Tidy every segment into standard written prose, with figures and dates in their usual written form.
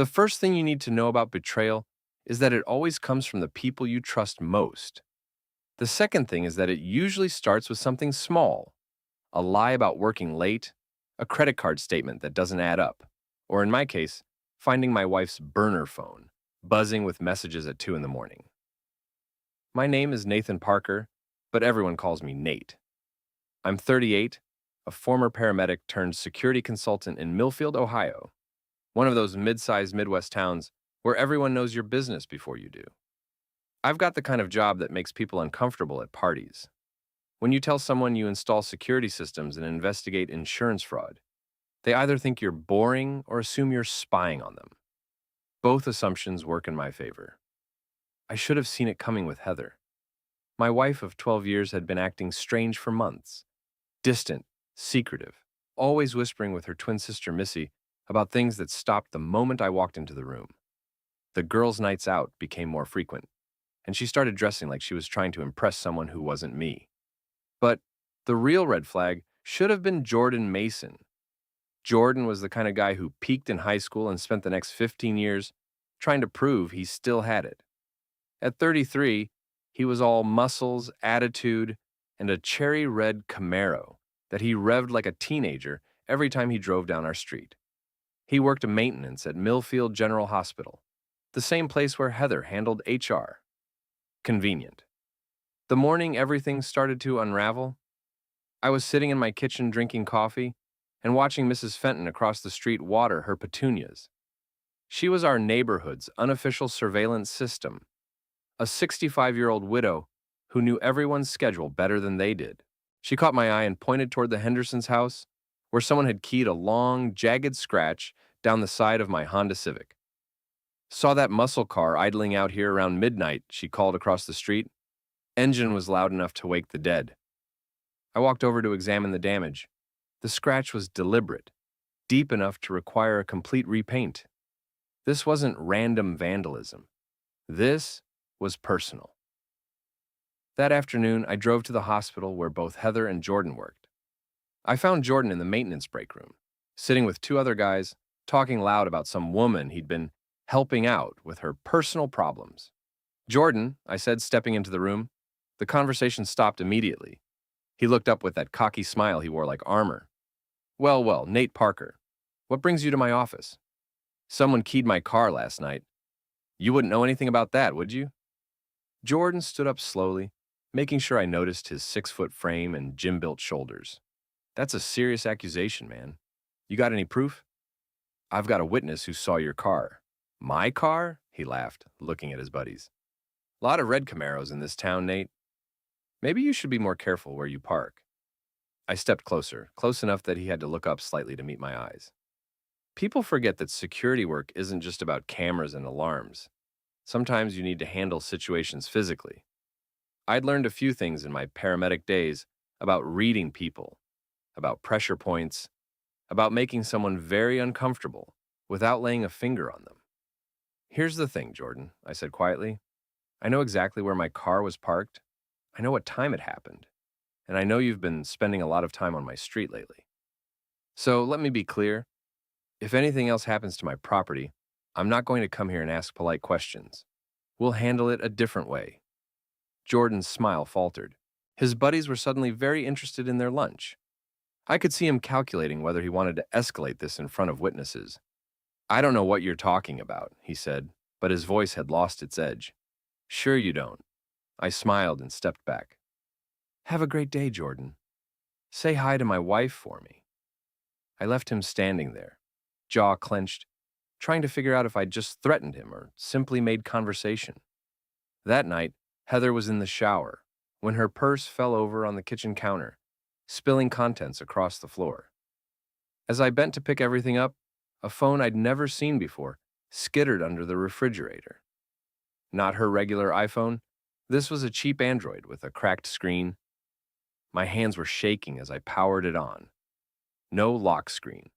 The first thing you need to know about betrayal is that it always comes from the people you trust most. The second thing is that it usually starts with something small: a lie about working late, a credit card statement that doesn't add up, or in my case, finding my wife's burner phone buzzing with messages at 2 in the morning. My name is Nathan Parker, but everyone calls me Nate. I'm 38, a former paramedic turned security consultant in Millfield, Ohio, one of those mid-sized Midwest towns where everyone knows your business before you do. I've got the kind of job that makes people uncomfortable at parties. When you tell someone you install security systems and investigate insurance fraud, they either think you're boring or assume you're spying on them. Both assumptions work in my favor. I should have seen it coming with Heather. My wife of 12 years had been acting strange for months, distant, secretive, always whispering with her twin sister Missy about things that stopped the moment I walked into the room. The girls' nights out became more frequent, and she started dressing like she was trying to impress someone who wasn't me. But the real red flag should have been Jordan Mason. Jordan was the kind of guy who peaked in high school and spent the next 15 years trying to prove he still had it. At 33, he was all muscles, attitude, and a cherry red Camaro that he revved like a teenager every time he drove down our street. He worked maintenance at Millfield General Hospital, the same place where Heather handled HR. Convenient. The morning everything started to unravel, I was sitting in my kitchen drinking coffee and watching Mrs. Fenton across the street water her petunias. She was our neighborhood's unofficial surveillance system, a 65-year-old widow who knew everyone's schedule better than they did. She caught my eye and pointed toward the Hendersons' house, where someone had keyed a long, jagged scratch down the side of my Honda Civic. "Saw that muscle car idling out here around midnight," she called across the street. "Engine was loud enough to wake the dead." I walked over to examine the damage. The scratch was deliberate, deep enough to require a complete repaint. This wasn't random vandalism. This was personal. That afternoon, I drove to the hospital where both Heather and Jordan worked. I found Jordan in the maintenance break room, sitting with two other guys, talking loud about some woman he'd been helping out with her personal problems. "Jordan," I said, stepping into the room. The conversation stopped immediately. He looked up with that cocky smile he wore like armor. Well, Nate Parker. What brings you to my office?" "Someone keyed my car last night." "You wouldn't know anything about that, would you?" Jordan stood up slowly, making sure I noticed his 6-foot frame and gym-built shoulders. "That's a serious accusation, man. You got any proof?" "I've got a witness who saw your car." "My car?" he laughed, looking at his buddies. "Lot of red Camaros in this town, Nate. Maybe you should be more careful where you park." I stepped closer, close enough that he had to look up slightly to meet my eyes. People forget that security work isn't just about cameras and alarms. Sometimes you need to handle situations physically. I'd learned a few things in my paramedic days about reading people, about pressure points, about making someone very uncomfortable without laying a finger on them. "Here's the thing, Jordan," I said quietly. "I know exactly where my car was parked. I know what time it happened. And I know you've been spending a lot of time on my street lately. So let me be clear. If anything else happens to my property, I'm not going to come here and ask polite questions. We'll handle it a different way." Jordan's smile faltered. His buddies were suddenly very interested in their lunch. I could see him calculating whether he wanted to escalate this in front of witnesses. "I don't know what you're talking about," he said, but his voice had lost its edge. "Sure you don't." I smiled and stepped back. "Have a great day, Jordan. Say hi to my wife for me." I left him standing there, jaw clenched, trying to figure out if I'd just threatened him or simply made conversation. That night, Heather was in the shower when her purse fell over on the kitchen counter, spilling contents across the floor. As I bent to pick everything up, a phone I'd never seen before skittered under the refrigerator. Not her regular iPhone. This was a cheap Android with a cracked screen. My hands were shaking as I powered it on. No lock screen.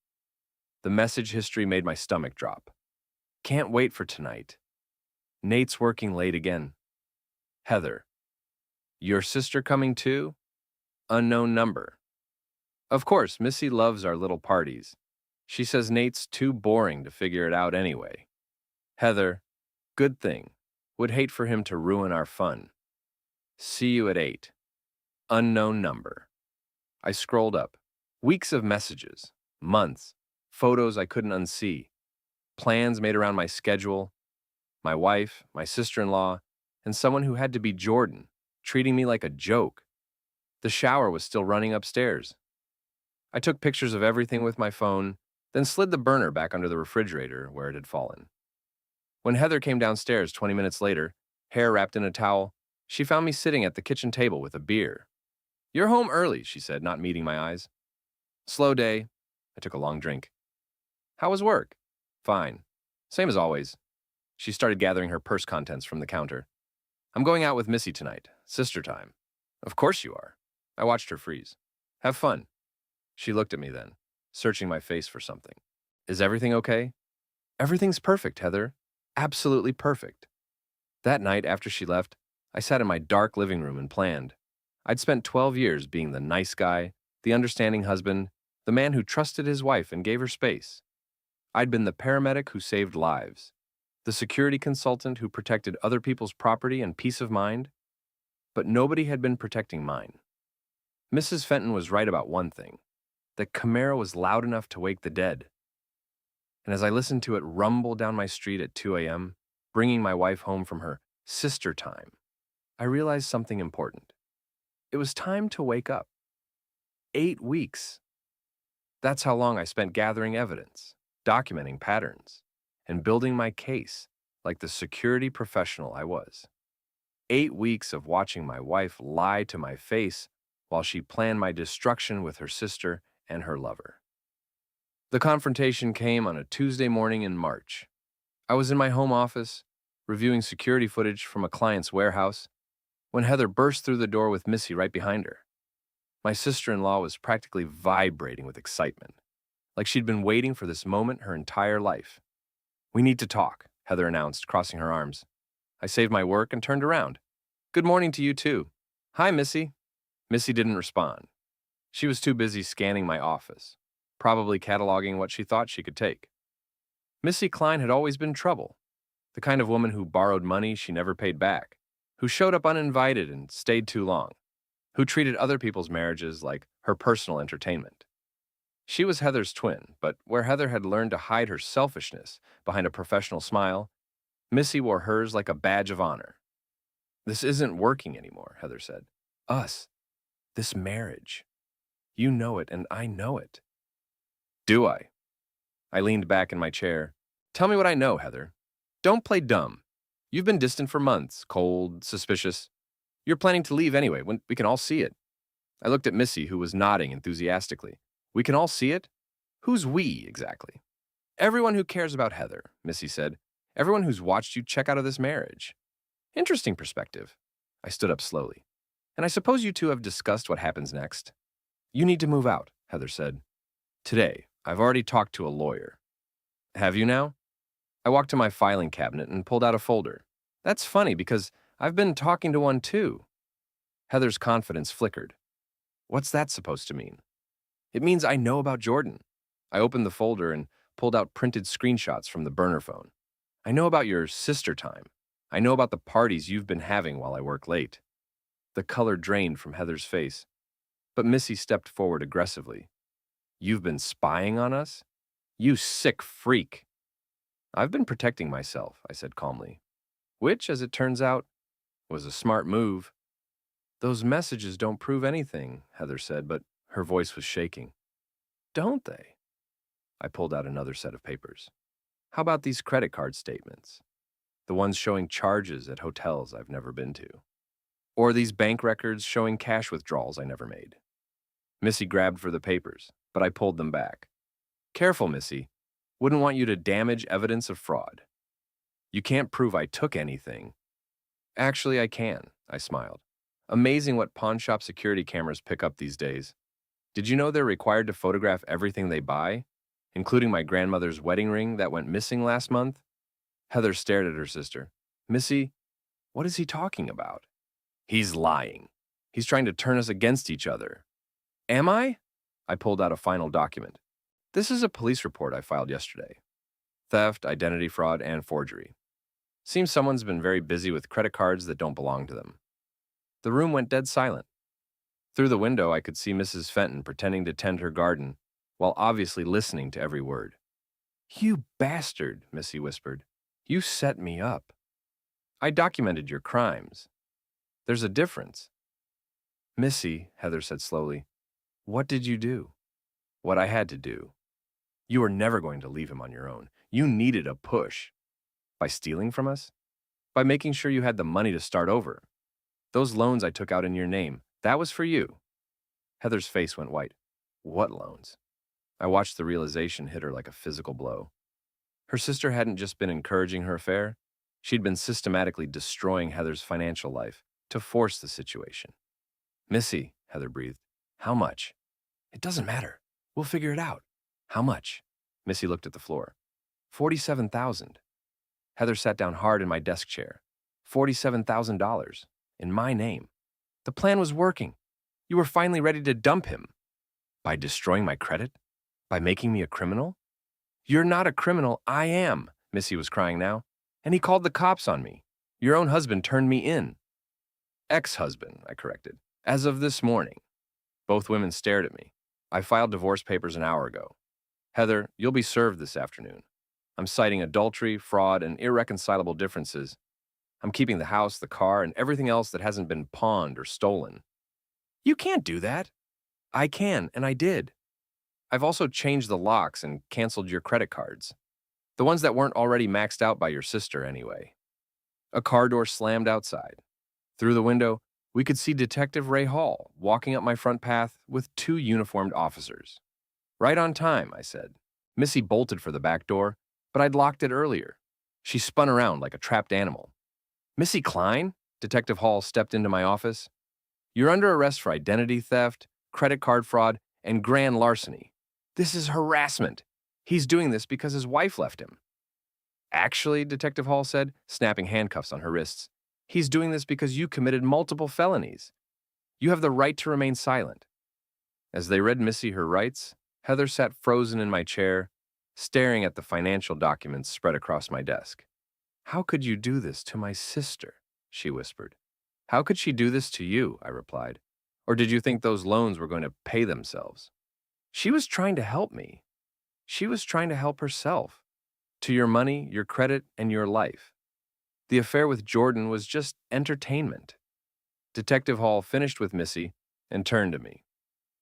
The message history made my stomach drop. "Can't wait for tonight. Nate's working late again. Heather. Your sister coming too? Unknown number." Of course, Missy loves our little parties. She says Nate's too boring to figure it out anyway. Heather, good thing. Would hate for him to ruin our fun. See you at 8. Unknown number. I scrolled up. Weeks of messages, months, photos I couldn't unsee, plans made around my schedule, my wife, my sister-in-law, and someone who had to be Jordan, treating me like a joke. The shower was still running upstairs. I took pictures of everything with my phone, then slid the burner back under the refrigerator where it had fallen. When Heather came downstairs 20 minutes later, hair wrapped in a towel, she found me sitting at the kitchen table with a beer. "You're home early," she said, not meeting my eyes. "Slow day." I took a long drink. "How was work?" "Fine. Same as always." She started gathering her purse contents from the counter. "I'm going out with Missy tonight. Sister time." "Of course you are." I watched her freeze. "Have fun." She looked at me then, searching my face for something. "Is everything okay?" "Everything's perfect, Heather. Absolutely perfect." That night after she left, I sat in my dark living room and planned. I'd spent 12 years being the nice guy, the understanding husband, the man who trusted his wife and gave her space. I'd been the paramedic who saved lives, the security consultant who protected other people's property and peace of mind, but nobody had been protecting mine. Mrs. Fenton was right about one thing. The Camaro was loud enough to wake the dead. And as I listened to it rumble down my street at 2 a.m., bringing my wife home from her sister time, I realized something important. It was time to wake up. 8 weeks. That's how long I spent gathering evidence, documenting patterns, and building my case like the security professional I was. 8 weeks of watching my wife lie to my face while she planned my destruction with her sister and her lover. The confrontation came on a Tuesday morning in March. I was in my home office, reviewing security footage from a client's warehouse, when Heather burst through the door with Missy right behind her. My sister-in-law was practically vibrating with excitement, like she'd been waiting for this moment her entire life. "We need to talk," Heather announced, crossing her arms. I saved my work and turned around. "Good morning to you too." "Hi, Missy." Missy didn't respond. She was too busy scanning my office, probably cataloging what she thought she could take. Missy Klein had always been trouble, the kind of woman who borrowed money she never paid back, who showed up uninvited and stayed too long, who treated other people's marriages like her personal entertainment. She was Heather's twin, but where Heather had learned to hide her selfishness behind a professional smile, Missy wore hers like a badge of honor. "This isn't working anymore," Heather said. "Us. This marriage. You know it, and I know it." "Do I?" I leaned back in my chair. "Tell me what I know, Heather. Don't play dumb. You've been distant for months, cold, suspicious. You're planning to leave anyway, when we can all see it." I looked at Missy, who was nodding enthusiastically. "We can all see it? Who's we, exactly?" "Everyone who cares about Heather," Missy said. "Everyone who's watched you check out of this marriage." "Interesting perspective." I stood up slowly. "And I suppose you two have discussed what happens next." "You need to move out," Heather said. "Today. I've already talked to a lawyer." "Have you now?" I walked to my filing cabinet and pulled out a folder. "That's funny because I've been talking to one too." Heather's confidence flickered. "What's that supposed to mean?" "It means I know about Jordan." I opened the folder and pulled out printed screenshots from the burner phone. "I know about your sister time. I know about the parties you've been having while I work late." The color drained from Heather's face, but Missy stepped forward aggressively. "You've been spying on us? You sick freak." "I've been protecting myself," I said calmly, which, as it turns out, was a smart move. "Those messages don't prove anything," Heather said, but her voice was shaking. "Don't they?" I pulled out another set of papers. "How about these credit card statements? The ones showing charges at hotels I've never been to. Or these bank records showing cash withdrawals I never made." Missy grabbed for the papers, but I pulled them back. "Careful, Missy. Wouldn't want you to damage evidence of fraud. You can't prove I took anything." "Actually, I can," I smiled. "Amazing what pawn shop security cameras pick up these days. Did you know they're required to photograph everything they buy, including my grandmother's wedding ring that went missing last month?" Heather stared at her sister. "Missy, what is he talking about?" "He's lying. He's trying to turn us against each other." "Am I?" I pulled out a final document. "This is a police report I filed yesterday. theft, identity fraud, and forgery. Seems someone's been very busy with credit cards that don't belong to them. The room went dead silent. Through the window, I could see Mrs. Fenton pretending to tend her garden while obviously listening to every word. "You bastard," Missy whispered. "You set me up. I documented your crimes. There's a difference." "Missy," Heather said slowly, "what did you do?" "What I had to do. You were never going to leave him on your own. You needed a push. By stealing from us? By making sure you had the money to start over. Those loans I took out in your name, that was for you." Heather's face went white. "What loans?" I watched the realization hit her like a physical blow. Her sister hadn't just been encouraging her affair, she'd been systematically destroying Heather's financial life to force the situation. "Missy," Heather breathed, "how much?" "It doesn't matter. We'll figure it out." "How much?" Missy looked at the floor. 47,000. Heather sat down hard in my desk chair. $47,000. In my name. The plan was working. You were finally ready to dump him. By destroying my credit? By making me a criminal? "You're not a criminal, I am," Missy was crying now. "And he called the cops on me. Your own husband turned me in." "Ex-husband," I corrected. "As of this morning." Both women stared at me. "I filed divorce papers an hour ago. Heather, you'll be served this afternoon. I'm citing adultery, fraud, and irreconcilable differences. I'm keeping the house, the car, and everything else that hasn't been pawned or stolen." "You can't do that." "I can, and I did. I've also changed the locks and canceled your credit cards. The ones that weren't already maxed out by your sister, anyway." A car door slammed outside. Through the window, we could see Detective Ray Hall walking up my front path with two uniformed officers. "Right on time," I said. Missy bolted for the back door, but I'd locked it earlier. She spun around like a trapped animal. "Missy Klein?" Detective Hall stepped into my office. "You're under arrest for identity theft, credit card fraud, and grand larceny. This is harassment. He's doing this because his wife left him." "Actually," Detective Hall said, snapping handcuffs on her wrists, "he's doing this because you committed multiple felonies. You have the right to remain silent." As they read Missy her rights, Heather sat frozen in my chair, staring at the financial documents spread across my desk. "How could you do this to my sister?" she whispered. "How could she do this to you?" I replied. "Or did you think those loans were going to pay themselves?" "She was trying to help me. She was trying to help herself. To your money, your credit, and your life. The affair with Jordan was just entertainment." Detective Hall finished with Missy and turned to me.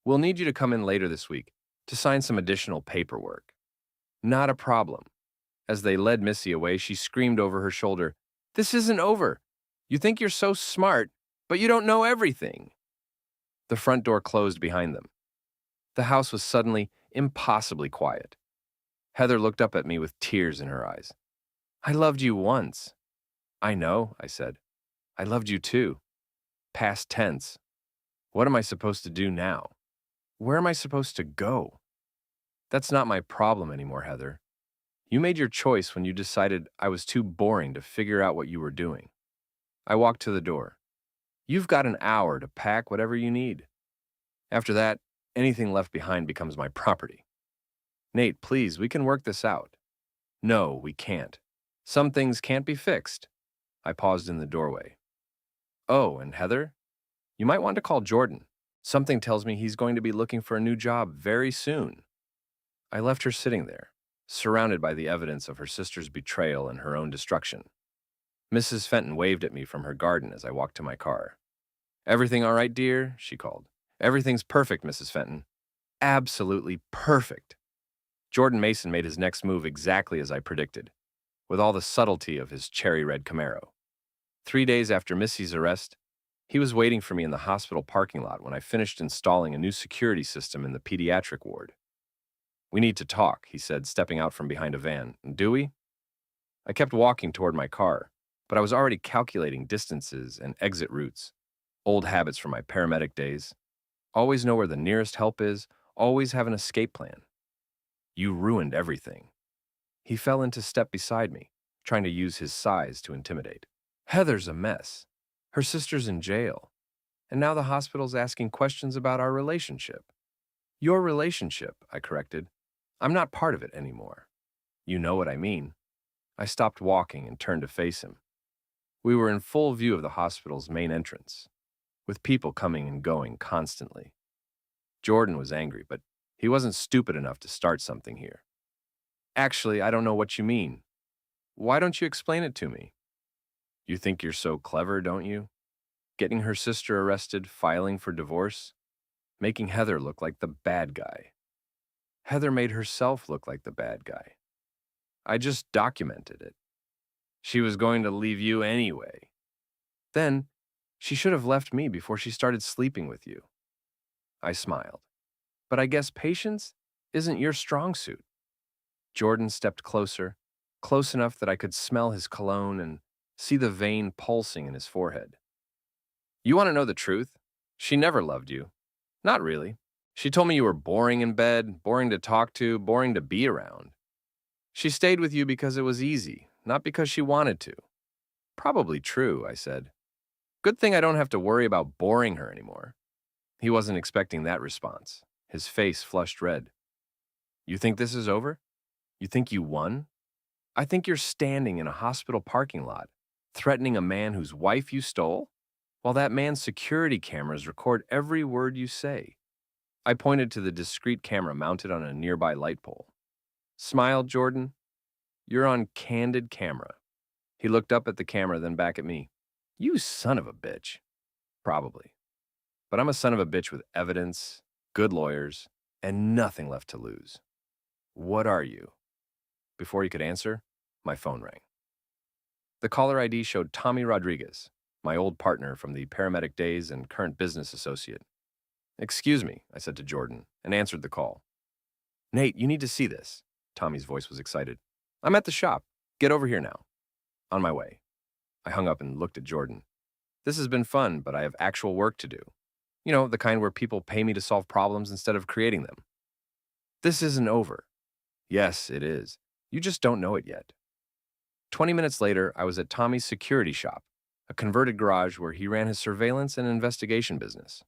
"We'll need you to come in later this week to sign some additional paperwork." "Not a problem." As they led Missy away, she screamed over her shoulder, "This isn't over. You think you're so smart, but you don't know everything." The front door closed behind them. The house was suddenly impossibly quiet. Heather looked up at me with tears in her eyes. "I loved you once." "I know," I said. "I loved you too. Past tense. What am I supposed to do now? Where am I supposed to go?" "That's not my problem anymore, Heather. You made your choice when you decided I was too boring to figure out what you were doing." I walked to the door. "You've got an hour to pack whatever you need. After that, anything left behind becomes my property." "Nate, please, we can work this out." "No, we can't. Some things can't be fixed." I paused in the doorway. "Oh, and Heather, you might want to call Jordan. Something tells me he's going to be looking for a new job very soon." I left her sitting there, surrounded by the evidence of her sister's betrayal and her own destruction. Mrs. Fenton waved at me from her garden as I walked to my car. "Everything all right, dear?" she called. "Everything's perfect, Mrs. Fenton. Absolutely perfect." Jordan Mason made his next move exactly as I predicted, with all the subtlety of his cherry-red Camaro. 3 days after Missy's arrest, he was waiting for me in the hospital parking lot when I finished installing a new security system in the pediatric ward. "We need to talk," he said, stepping out from behind a van. "Do we?" I kept walking toward my car, but I was already calculating distances and exit routes. Old habits from my paramedic days. Always know where the nearest help is, always have an escape plan. "You ruined everything." He fell into step beside me, trying to use his size to intimidate. "Heather's a mess. Her sister's in jail. And now the hospital's asking questions about our relationship." "Your relationship," I corrected. "I'm not part of it anymore." You know what I mean. I stopped walking and turned to face him. We were in full view of the hospital's main entrance, with people coming and going constantly. Jordan was angry, but he wasn't stupid enough to start something here. Actually, I don't know what you mean. Why don't you explain it to me? You think you're so clever, don't you? Getting her sister arrested, filing for divorce, making Heather look like the bad guy. Heather made herself look like the bad guy. I just documented it. She was going to leave you anyway. Then, she should have left me before she started sleeping with you. I smiled. But I guess patience isn't your strong suit. Jordan stepped closer, close enough that I could smell his cologne and see the vein pulsing in his forehead. You want to know the truth? She never loved you. Not really. She told me you were boring in bed, boring to talk to, boring to be around. She stayed with you because it was easy, not because she wanted to. Probably true, I said. Good thing I don't have to worry about boring her anymore. He wasn't expecting that response. His face flushed red. You think this is over? You think you won? I think you're standing in a hospital parking lot, threatening a man whose wife you stole, while that man's security cameras record every word you say. I pointed to the discreet camera mounted on a nearby light pole. Smiled, Jordan. You're on candid camera. He looked up at the camera, then back at me. You son of a bitch. Probably. But I'm a son of a bitch with evidence, good lawyers, and nothing left to lose. What are you? Before he could answer, my phone rang. The caller ID showed Tommy Rodriguez, my old partner from the paramedic days and current business associate. Excuse me, I said to Jordan, and answered the call. Nate, you need to see this. Tommy's voice was excited. I'm at the shop. Get over here now. On my way. I hung up and looked at Jordan. This has been fun, but I have actual work to do. You know, the kind where people pay me to solve problems instead of creating them. This isn't over. Yes, it is. You just don't know it yet. 20 minutes later, I was at Tommy's security shop, a converted garage where he ran his surveillance and investigation business.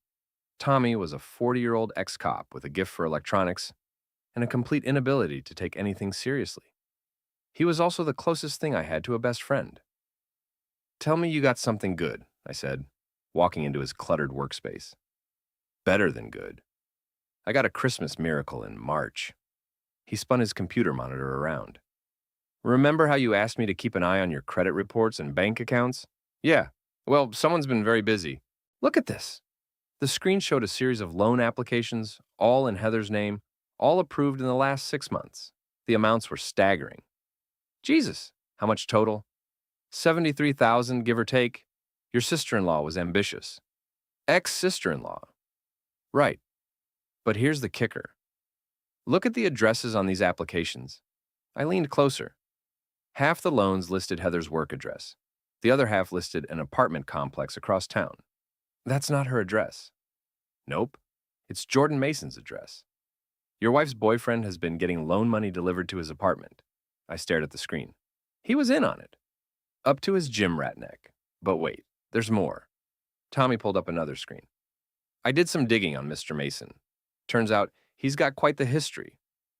Tommy was a 40-year-old ex-cop with a gift for electronics and a complete inability to take anything seriously. He was also the closest thing I had to a best friend. Tell me you got something good, I said, walking into his cluttered workspace. Better than good. I got a Christmas miracle in March. He spun his computer monitor around. Remember how you asked me to keep an eye on your credit reports and bank accounts? Yeah. Well, someone's been very busy. Look at this. The screen showed a series of loan applications, all in Heather's name, all approved in the last 6 months. The amounts were staggering. Jesus, how much total? 73,000, give or take. Your sister-in-law was ambitious. Ex-sister-in-law. Right. But here's the kicker. Look at the addresses on these applications. I leaned closer. Half the loans listed Heather's work address. The other half listed an apartment complex across town. That's not her address. Nope. It's Jordan Mason's address. Your wife's boyfriend has been getting loan money delivered to his apartment. I stared at the screen. He was in on it. Up to his gym rat neck. But wait, there's more. Tommy pulled up another screen. I did some digging on Mr. Mason. Turns out he's got quite the history.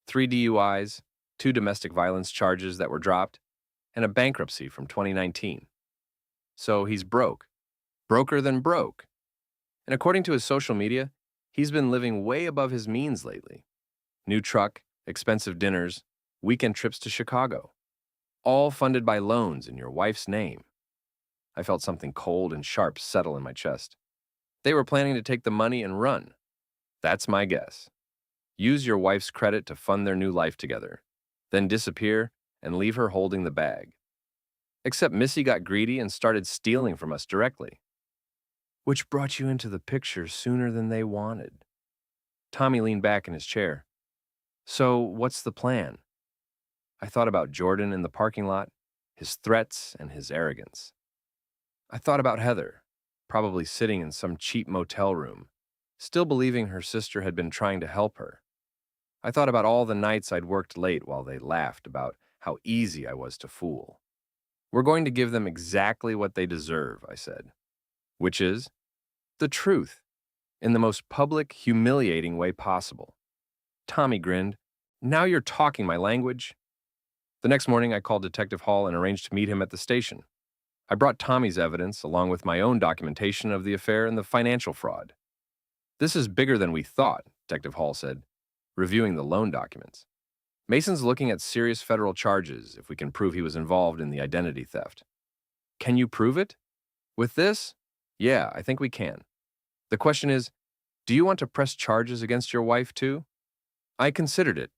3 DUIs, 2 domestic violence charges that were dropped, and a bankruptcy from 2019. So he's broke. Broker than broke. And according to his social media, he's been living way above his means lately. New truck, expensive dinners, weekend trips to Chicago. All funded by loans in your wife's name. I felt something cold and sharp settle in my chest. They were planning to take the money and run. That's my guess. Use your wife's credit to fund their new life together, then disappear and leave her holding the bag. Except Missy got greedy and started stealing from us directly. Which brought you into the picture sooner than they wanted. Tommy leaned back in his chair. So, what's the plan? I thought about Jordan in the parking lot, his threats and his arrogance. I thought about Heather, probably sitting in some cheap motel room, still believing her sister had been trying to help her. I thought about all the nights I'd worked late while they laughed about how easy I was to fool. We're going to give them exactly what they deserve, I said. Which is the truth, in the most public, humiliating way possible. Tommy grinned. Now you're talking my language. The next morning, I called Detective Hall and arranged to meet him at the station. I brought Tommy's evidence along with my own documentation of the affair and the financial fraud. This is bigger than we thought, Detective Hall said, reviewing the loan documents. Mason's looking at serious federal charges if we can prove he was involved in the identity theft. Can you prove it? With this? Yeah, I think we can. The question is, do you want to press charges against your wife too? I considered it.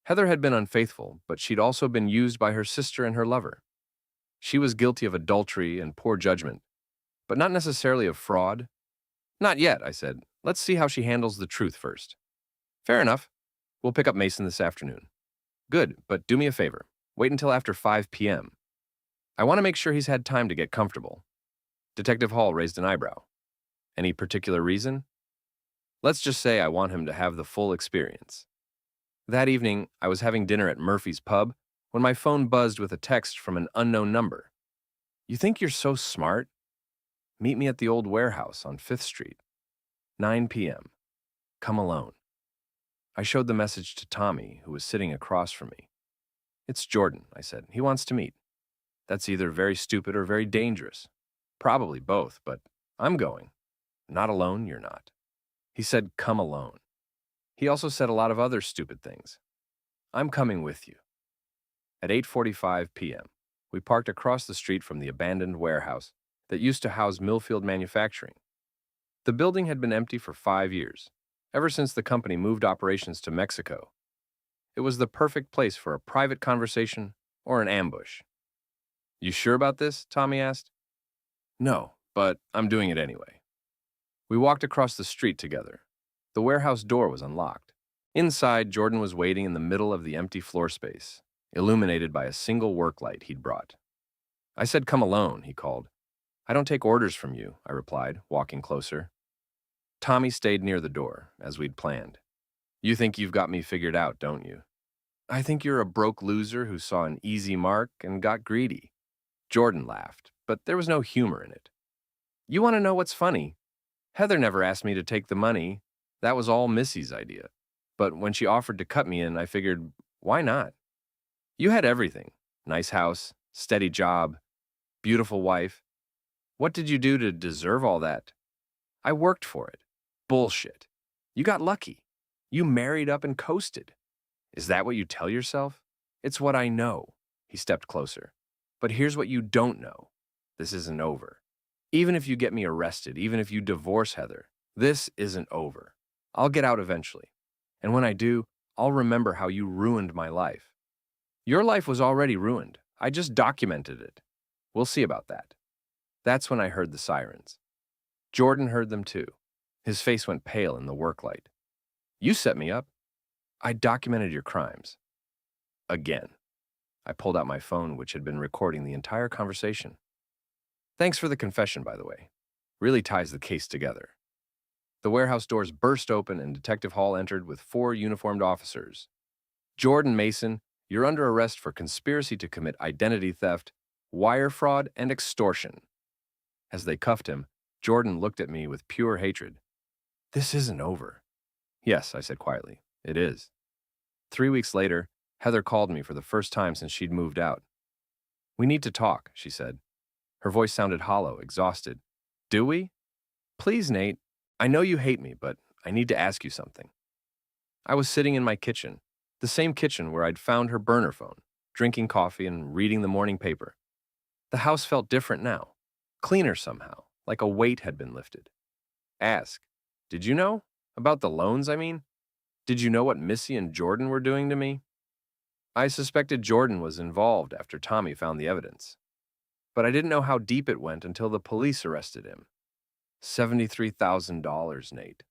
Heather had been unfaithful, but she'd also been used by her sister and her lover. She was guilty of adultery and poor judgment, but not necessarily of fraud. Not yet, I said. Let's see how she handles the truth first. Fair enough. We'll pick up Mason this afternoon. Good, but do me a favor. Wait until after 5 p.m. I want to make sure he's had time to get comfortable. Detective Hall raised an eyebrow. Any particular reason? Let's just say I want him to have the full experience. That evening, I was having dinner at Murphy's Pub when my phone buzzed with a text from an unknown number. You think you're so smart? Meet me at the old warehouse on 5th Street. 9 p.m. Come alone. I showed the message to Tommy, who was sitting across from me. It's Jordan, I said. He wants to meet. That's either very stupid or very dangerous. Probably both, but I'm going. Not alone, you're not. He said, come alone. He also said a lot of other stupid things. I'm coming with you. At 8:45 p.m., we parked across the street from the abandoned warehouse that used to house Millfield Manufacturing. The building had been empty for 5 years, ever since the company moved operations to Mexico. It was the perfect place for a private conversation or an ambush. You sure about this? Tommy asked. No, but I'm doing it anyway. We walked across the street together. The warehouse door was unlocked. Inside, Jordan was waiting in the middle of the empty floor space, illuminated by a single work light he'd brought. I said, come alone, he called. I don't take orders from you, I replied, walking closer. Tommy stayed near the door, as we'd planned. You think you've got me figured out, don't you? I think you're a broke loser who saw an easy mark and got greedy. Jordan laughed, but there was no humor in it. You want to know what's funny? Heather never asked me to take the money. That was all Missy's idea. But when she offered to cut me in, I figured, why not? You had everything. Nice house, steady job, beautiful wife. What did you do to deserve all that? I worked for it. Bullshit. You got lucky. You married up and coasted. Is that what you tell yourself? It's what I know. He stepped closer. But here's what you don't know. This isn't over. Even if you get me arrested, even if you divorce Heather, this isn't over. I'll get out eventually. And when I do, I'll remember how you ruined my life. Your life was already ruined. I just documented it. We'll see about that. That's when I heard the sirens. Jordan heard them too. His face went pale in the work light. You set me up. I documented your crimes. Again. I pulled out my phone, which had been recording the entire conversation. Thanks for the confession, by the way. Really ties the case together. The warehouse doors burst open and Detective Hall entered with 4 uniformed officers. Jordan Mason, you're under arrest for conspiracy to commit identity theft, wire fraud, and extortion. As they cuffed him, Jordan looked at me with pure hatred. This isn't over. Yes, I said quietly. It is. 3 weeks later, Heather called me for the first time since she'd moved out. We need to talk, she said. Her voice sounded hollow, exhausted. Do we? Please, Nate. I know you hate me, but I need to ask you something. I was sitting in my kitchen, the same kitchen where I'd found her burner phone, drinking coffee and reading the morning paper. The house felt different now, cleaner somehow, like a weight had been lifted. Ask, did you know? About the loans, I mean? Did you know what Missy and Jordan were doing to me? I suspected Jordan was involved after Tommy found the evidence. But I didn't know how deep it went until the police arrested him. $73,000, Nate.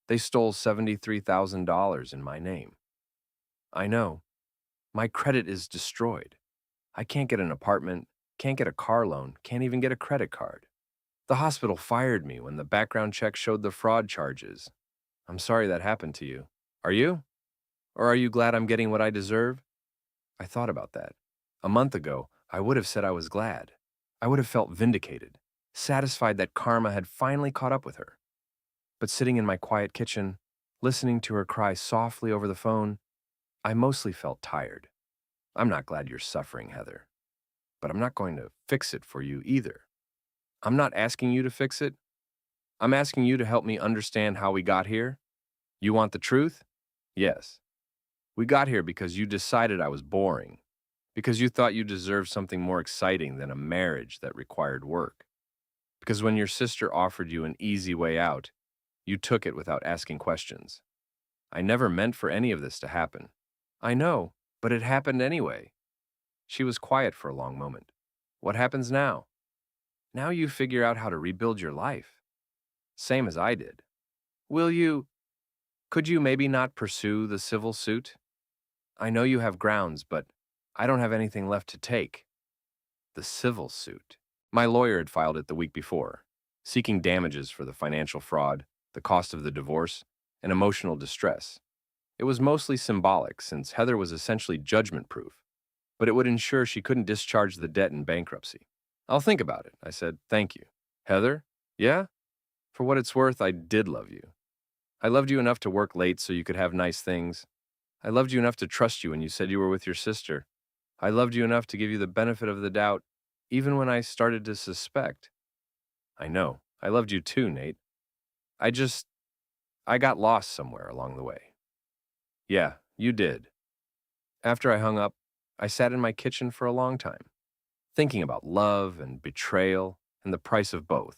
They stole $73,000 in my name. I know. My credit is destroyed. I can't get an apartment, can't get a car loan, can't even get a credit card. The hospital fired me when the background check showed the fraud charges. I'm sorry that happened to you. Are you? Or are you glad I'm getting what I deserve? I thought about that. A month ago, I would have said I was glad. I would have felt vindicated, satisfied that karma had finally caught up with her. But sitting in my quiet kitchen, listening to her cry softly over the phone, I mostly felt tired. I'm not glad you're suffering, Heather, but I'm not going to fix it for you either. I'm not asking you to fix it. I'm asking you to help me understand how we got here. You want the truth? Yes. We got here because you decided I was boring, because you thought you deserved something more exciting than a marriage that required work. Because when your sister offered you an easy way out, you took it without asking questions. I never meant for any of this to happen. I know, but it happened anyway. She was quiet for a long moment. What happens now? Now you figure out how to rebuild your life. Same as I did. Will you, could you maybe not pursue the civil suit? I know you have grounds, but I don't have anything left to take. The civil suit. My lawyer had filed it the week before, seeking damages for the financial fraud, the cost of the divorce, and emotional distress. It was mostly symbolic, since Heather was essentially judgment-proof, but it would ensure she couldn't discharge the debt in bankruptcy. I'll think about it, I said. Thank you. Heather? Yeah? For what it's worth, I did love you. I loved you enough to work late so you could have nice things. I loved you enough to trust you when you said you were with your sister. I loved you enough to give you the benefit of the doubt, even when I started to suspect. I know. I loved you too, Nate. I just, I got lost somewhere along the way. Yeah, you did. After I hung up, I sat in my kitchen for a long time, thinking about love and betrayal and the price of both.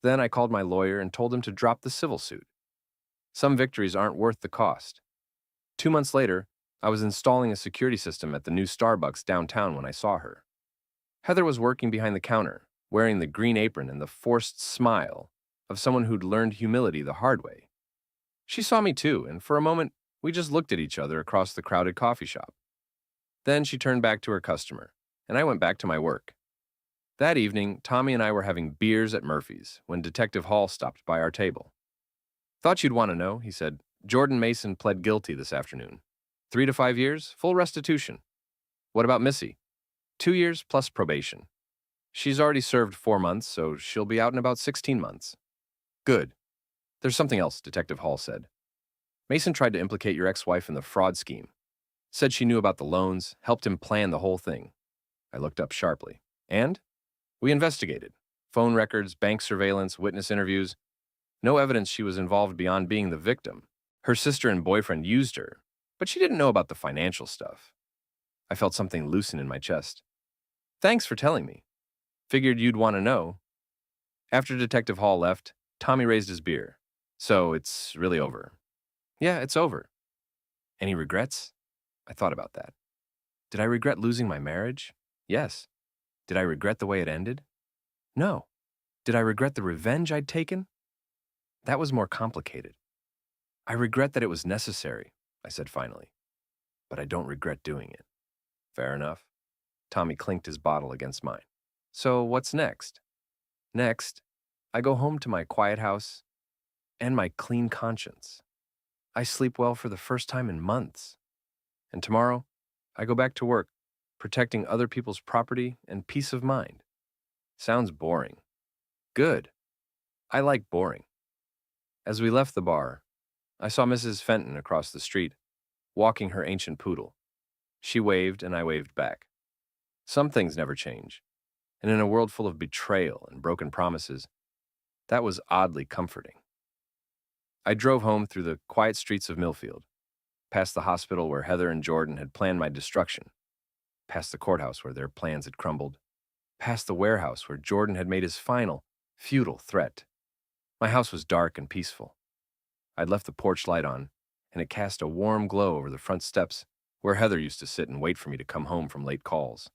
Then I called my lawyer and told him to drop the civil suit. Some victories aren't worth the cost. 2 months later, I was installing a security system at the new Starbucks downtown when I saw her. Heather was working behind the counter, wearing the green apron and the forced smile of someone who'd learned humility the hard way. She saw me too, and for a moment, we just looked at each other across the crowded coffee shop. Then she turned back to her customer, and I went back to my work. That evening, Tommy and I were having beers at Murphy's when Detective Hall stopped by our table. Thought you'd want to know, he said. Jordan Mason pled guilty this afternoon. 3 to 5 years, full restitution. What about Missy? 2 years plus probation. She's already served 4 months, so she'll be out in about 16 months. Good. There's something else, Detective Hall said. Mason tried to implicate your ex-wife in the fraud scheme. Said she knew about the loans, helped him plan the whole thing. I looked up sharply. And? We investigated. Phone records, bank surveillance, witness interviews. No evidence she was involved beyond being the victim. Her sister and boyfriend used her, but she didn't know about the financial stuff. I felt something loosen in my chest. Thanks for telling me. Figured you'd want to know. After Detective Hall left, Tommy raised his beer. So it's really over. Yeah, it's over. Any regrets? I thought about that. Did I regret losing my marriage? Yes. Did I regret the way it ended? No. Did I regret the revenge I'd taken? That was more complicated. I regret that it was necessary, I said finally. But I don't regret doing it. Fair enough. Tommy clinked his bottle against mine. So what's next? Next, I go home to my quiet house and my clean conscience. I sleep well for the first time in months. And tomorrow, I go back to work, protecting other people's property and peace of mind. Sounds boring. Good. I like boring. As we left the bar, I saw Mrs. Fenton across the street, walking her ancient poodle. She waved and I waved back. Some things never change, and in a world full of betrayal and broken promises, that was oddly comforting. I drove home through the quiet streets of Millfield, past the hospital where Heather and Jordan had planned my destruction, past the courthouse where their plans had crumbled, past the warehouse where Jordan had made his final, futile threat. My house was dark and peaceful. I'd left the porch light on, and it cast a warm glow over the front steps where Heather used to sit and wait for me to come home from late calls,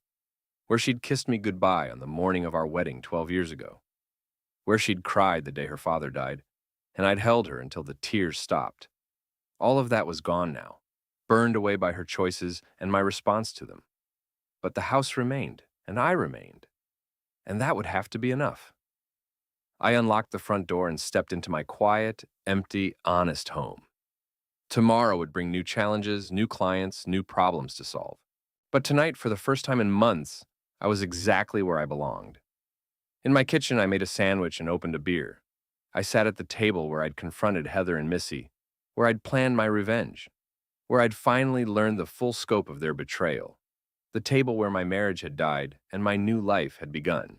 where she'd kissed me goodbye on the morning of our wedding 12 years ago, where she'd cried the day her father died, and I'd held her until the tears stopped. All of that was gone now, burned away by her choices and my response to them. But the house remained, and I remained, and that would have to be enough. I unlocked the front door and stepped into my quiet, empty, honest home. Tomorrow would bring new challenges, new clients, new problems to solve. But tonight, for the first time in months, I was exactly where I belonged. In my kitchen, I made a sandwich and opened a beer. I sat at the table where I'd confronted Heather and Missy, where I'd planned my revenge, where I'd finally learned the full scope of their betrayal. the table where my marriage had died and my new life had begun.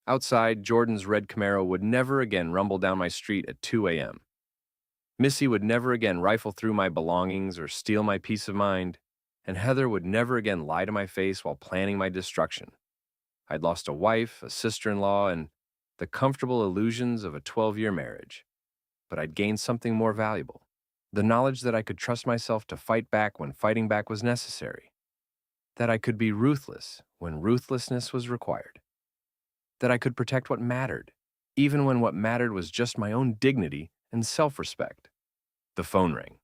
Outside, Jordan's red Camaro would never again rumble down my street at 2 a.m. Missy would never again rifle through my belongings or steal my peace of mind, and Heather would never again lie to my face while planning my destruction. I'd lost a wife, a sister-in-law, and the comfortable illusions of a 12-year marriage. But I'd gained something more valuable, the knowledge that I could trust myself to fight back when fighting back was necessary, that I could be ruthless when ruthlessness was required, that I could protect what mattered, even when what mattered was just my own dignity and self-respect. The phone rang.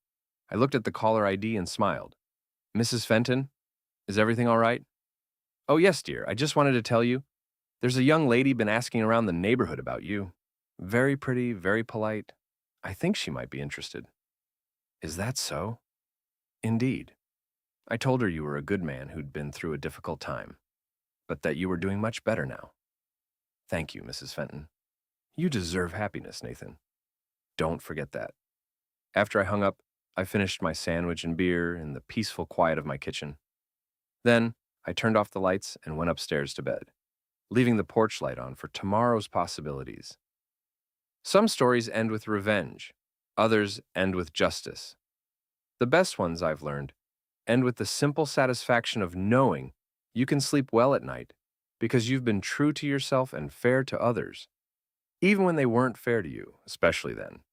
I looked at the caller ID and smiled. "Mrs. Fenton, is everything all right?" "Oh, yes, dear. I just wanted to tell you, there's a young lady been asking around the neighborhood about you. Very pretty, very polite. I think she might be interested." "Is that so?" "Indeed. I told her you were a good man who'd been through a difficult time, but that you were doing much better now." "Thank you, Mrs. Fenton. You deserve happiness, Nathan. Don't forget that." After I hung up, I finished my sandwich and beer in the peaceful quiet of my kitchen. Then, I turned off the lights and went upstairs to bed, leaving the porch light on for tomorrow's possibilities. Some stories end with revenge, others end with justice. The best ones, I've learned, end with the simple satisfaction of knowing you can sleep well at night because you've been true to yourself and fair to others, even when they weren't fair to you, especially then.